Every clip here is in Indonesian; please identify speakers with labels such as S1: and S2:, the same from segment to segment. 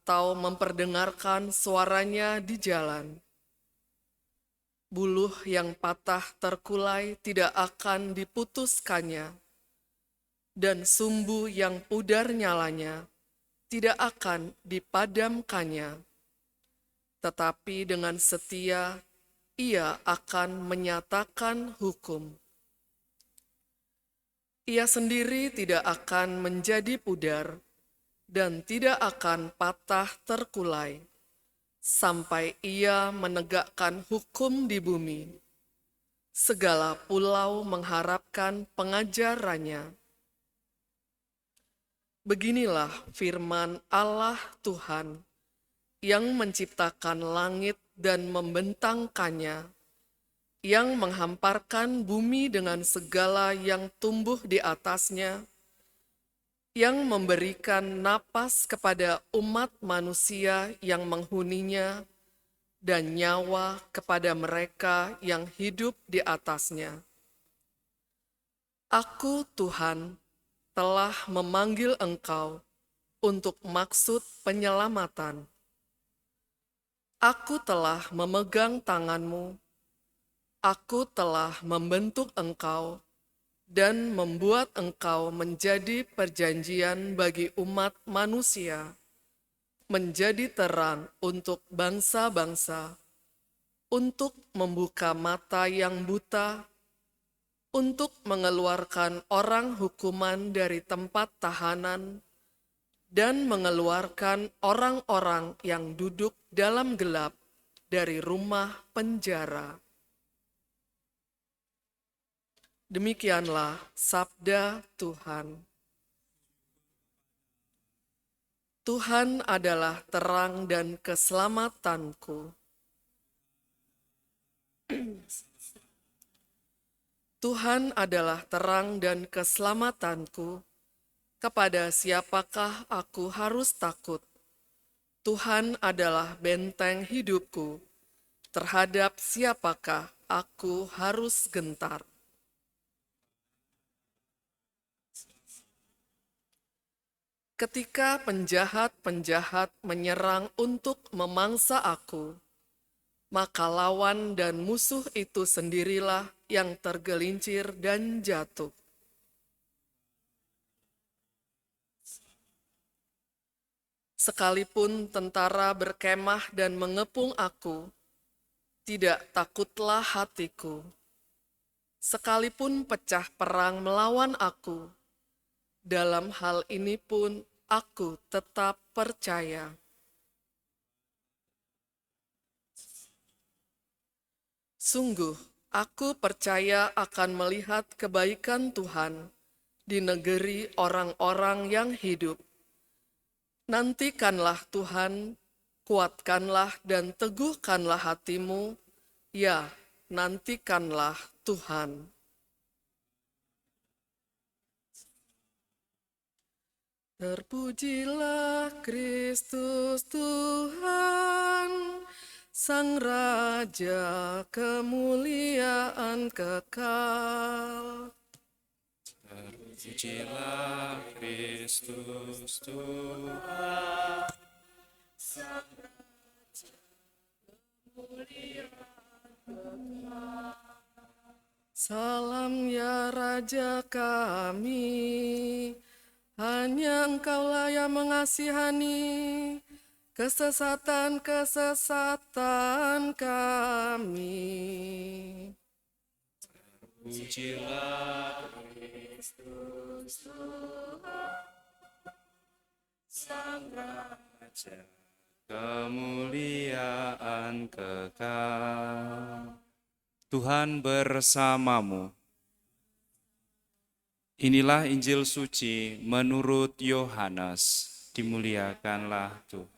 S1: atau memperdengarkan suaranya di jalan. Buluh yang patah terkulai tidak akan diputuskannya, dan sumbu yang pudar nyalanya tidak akan dipadamkannya. Tetapi dengan setia ia akan menyatakan hukum. Ia sendiri tidak akan menjadi pudar dan tidak akan patah terkulai sampai ia menegakkan hukum di bumi. Segala pulau mengharapkan pengajarannya. Beginilah firman Allah Tuhan yang menciptakan langit dan membentangkannya, yang menghamparkan bumi dengan segala yang tumbuh di atasnya, yang memberikan napas kepada umat manusia yang menghuninya, dan nyawa kepada mereka yang hidup di atasnya. Aku, Tuhan, telah memanggil engkau untuk maksud penyelamatan. Aku telah memegang tanganmu, aku telah membentuk engkau dan membuat engkau menjadi perjanjian bagi umat manusia, menjadi terang untuk bangsa-bangsa, untuk membuka mata yang buta, untuk mengeluarkan orang hukuman dari tempat tahanan, dan mengeluarkan orang-orang yang duduk dalam gelap dari rumah penjara. Demikianlah sabda Tuhan. Tuhan adalah terang dan keselamatanku. Tuhan adalah terang dan keselamatanku. Kepada siapakah aku harus takut? Tuhan adalah benteng hidupku. Terhadap siapakah aku harus gentar? Ketika penjahat-penjahat menyerang untuk memangsa aku, maka lawan dan musuh itu sendirilah yang tergelincir dan jatuh. Sekalipun tentara berkemah dan mengepung aku, tidak takutlah hatiku. Sekalipun pecah perang melawan aku, dalam hal ini pun aku tetap percaya. Sungguh, aku percaya akan melihat kebaikan Tuhan di negeri orang-orang yang hidup. Nantikanlah Tuhan, kuatkanlah dan teguhkanlah hatimu, ya, nantikanlah Tuhan. Terpujilah Kristus Tuhan, Sang Raja kemuliaan kekal.
S2: Terpujilah Kristus Tuhan,
S1: Sang Raja kemuliaan kekal. Salam ya Raja kami, hanya Engkaulah yang mengasihani kesesatan-kesesatan kami.
S2: pujilah
S1: Kristus Tuhan, Sang Raja.
S2: kemuliaan kekal. Tuhan bersamamu. Inilah Injil suci menurut Yohanes. Dimuliakanlah Tuhan.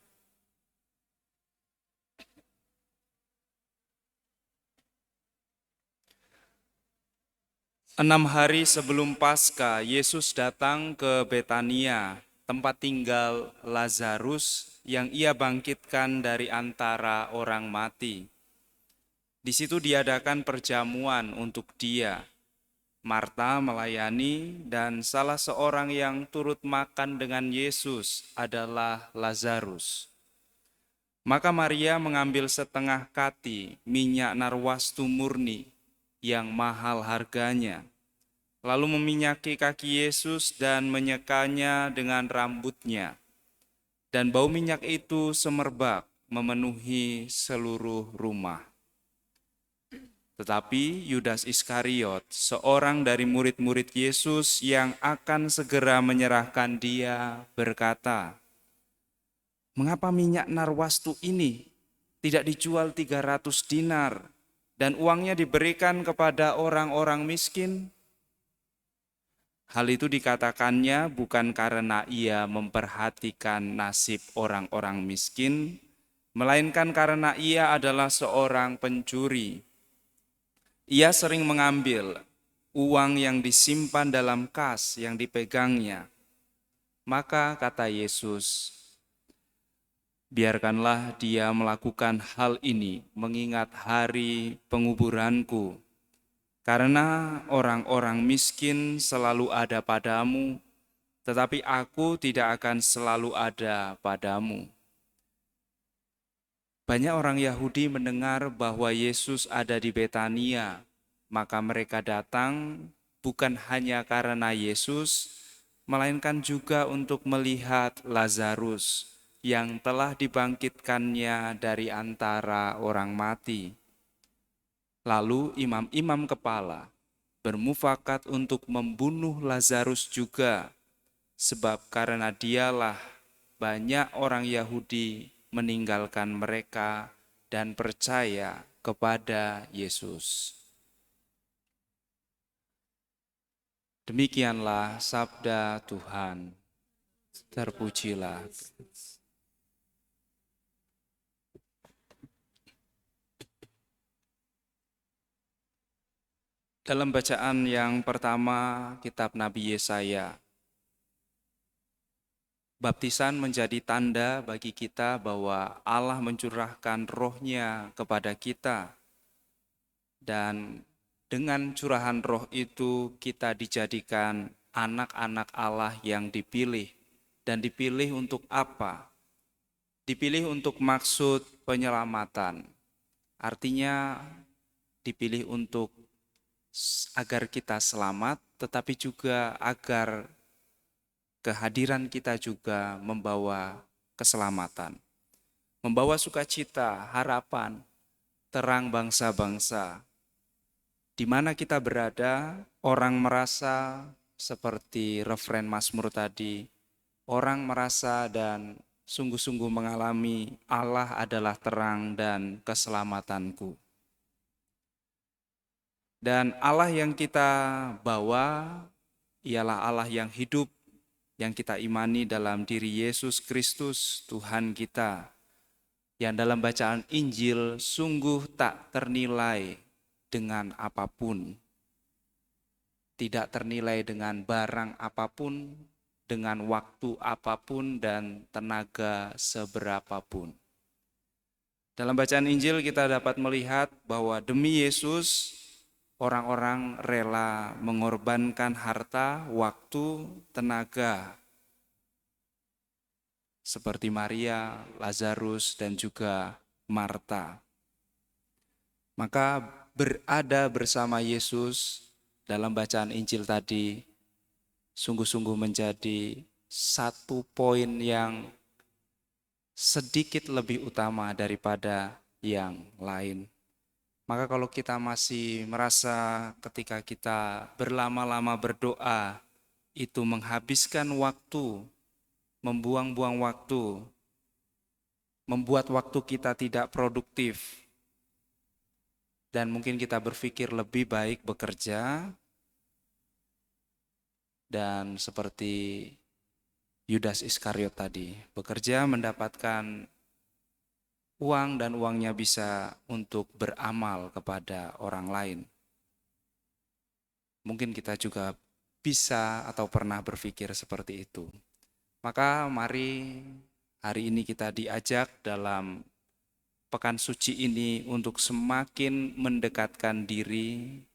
S2: Enam hari sebelum Paskah, Yesus datang ke Betania, tempat tinggal Lazarus yang ia bangkitkan dari antara orang mati. Di situ diadakan perjamuan untuk dia. Marta melayani dan salah seorang yang turut makan dengan Yesus adalah Lazarus. Maka Maria mengambil setengah kati minyak narwastu murni yang mahal harganya, lalu meminyaki kaki Yesus dan menyekanya dengan rambutnya. Dan bau minyak itu semerbak memenuhi seluruh rumah. Tetapi Yudas Iskariot, seorang dari murid-murid Yesus yang akan segera menyerahkan dia, berkata, "Mengapa minyak narwastu ini tidak dijual 300 dinar dan uangnya diberikan kepada orang-orang miskin?" Hal itu dikatakannya bukan karena ia memperhatikan nasib orang-orang miskin, melainkan karena ia adalah seorang pencuri. Ia sering mengambil uang yang disimpan dalam kas yang dipegangnya. Maka kata Yesus, "Biarkanlah dia melakukan hal ini mengingat hari penguburanku. Karena orang-orang miskin selalu ada padamu, tetapi aku tidak akan selalu ada padamu." Banyak orang Yahudi mendengar bahwa Yesus ada di Betania, maka mereka datang bukan hanya karena Yesus, melainkan juga untuk melihat Lazarus yang telah dibangkitkannya dari antara orang mati. Lalu imam-imam kepala bermufakat untuk membunuh Lazarus juga, sebab karena dialah banyak orang Yahudi meninggalkan mereka dan percaya kepada Yesus. Demikianlah sabda Tuhan. Terpujilah. Dalam bacaan yang pertama, kitab Nabi Yesaya, baptisan menjadi tanda bagi kita bahwa Allah mencurahkan roh-Nya kepada kita. Dan dengan curahan roh itu kita dijadikan anak-anak Allah yang dipilih. Dan dipilih untuk apa? Dipilih untuk maksud penyelamatan. Artinya dipilih untuk agar kita selamat, tetapi juga agar kehadiran kita juga membawa keselamatan. Membawa sukacita, harapan, terang bangsa-bangsa. Di mana kita berada, orang merasa seperti referen Mazmur tadi, orang merasa dan sungguh-sungguh mengalami Allah adalah terang dan keselamatanku. Dan Allah yang kita bawa ialah Allah yang hidup, yang kita imani dalam diri Yesus Kristus, Tuhan kita, yang dalam bacaan Injil sungguh tak ternilai dengan apapun, tidak ternilai dengan barang apapun, dengan waktu apapun, dan tenaga seberapapun. Dalam bacaan Injil kita dapat melihat bahwa demi Yesus, orang-orang rela mengorbankan harta, waktu, tenaga, seperti Maria, Lazarus, dan juga Marta. Maka berada bersama Yesus dalam bacaan Injil tadi sungguh-sungguh menjadi satu poin yang sedikit lebih utama daripada yang lain. Maka kalau kita masih merasa ketika kita berlama-lama berdoa itu menghabiskan waktu, membuang-buang waktu, membuat waktu kita tidak produktif, dan mungkin kita berpikir lebih baik bekerja, dan seperti Yudas Iskariot tadi, bekerja mendapatkan uang dan uangnya bisa untuk beramal kepada orang lain. Mungkin kita juga bisa atau pernah berpikir seperti itu. Maka mari hari ini kita diajak dalam pekan suci ini untuk semakin mendekatkan diri,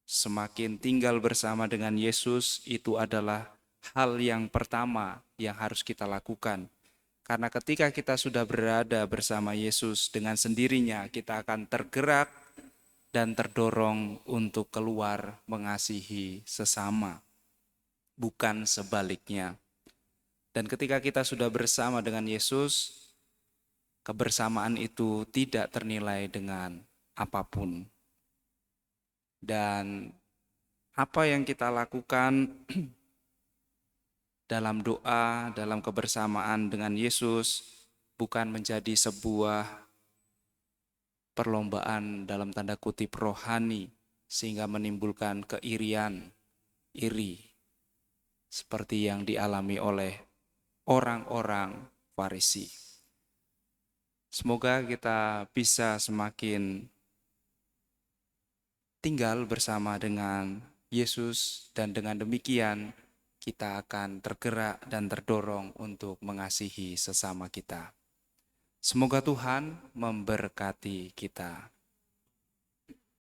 S2: semakin tinggal bersama dengan Yesus. Itu adalah hal yang pertama yang harus kita lakukan. Karena ketika kita sudah berada bersama Yesus, dengan sendirinya kita akan tergerak dan terdorong untuk keluar mengasihi sesama, bukan sebaliknya. Dan ketika kita sudah bersama dengan Yesus, kebersamaan itu tidak ternilai dengan apapun. Dan apa yang kita lakukan dalam doa, dalam kebersamaan dengan Yesus, bukan menjadi sebuah perlombaan dalam tanda kutip rohani, sehingga menimbulkan keirian, iri, seperti yang dialami oleh orang-orang Farisi. Semoga kita bisa semakin tinggal bersama dengan Yesus, dan dengan demikian kita akan tergerak dan terdorong untuk mengasihi sesama kita. Semoga Tuhan memberkati kita.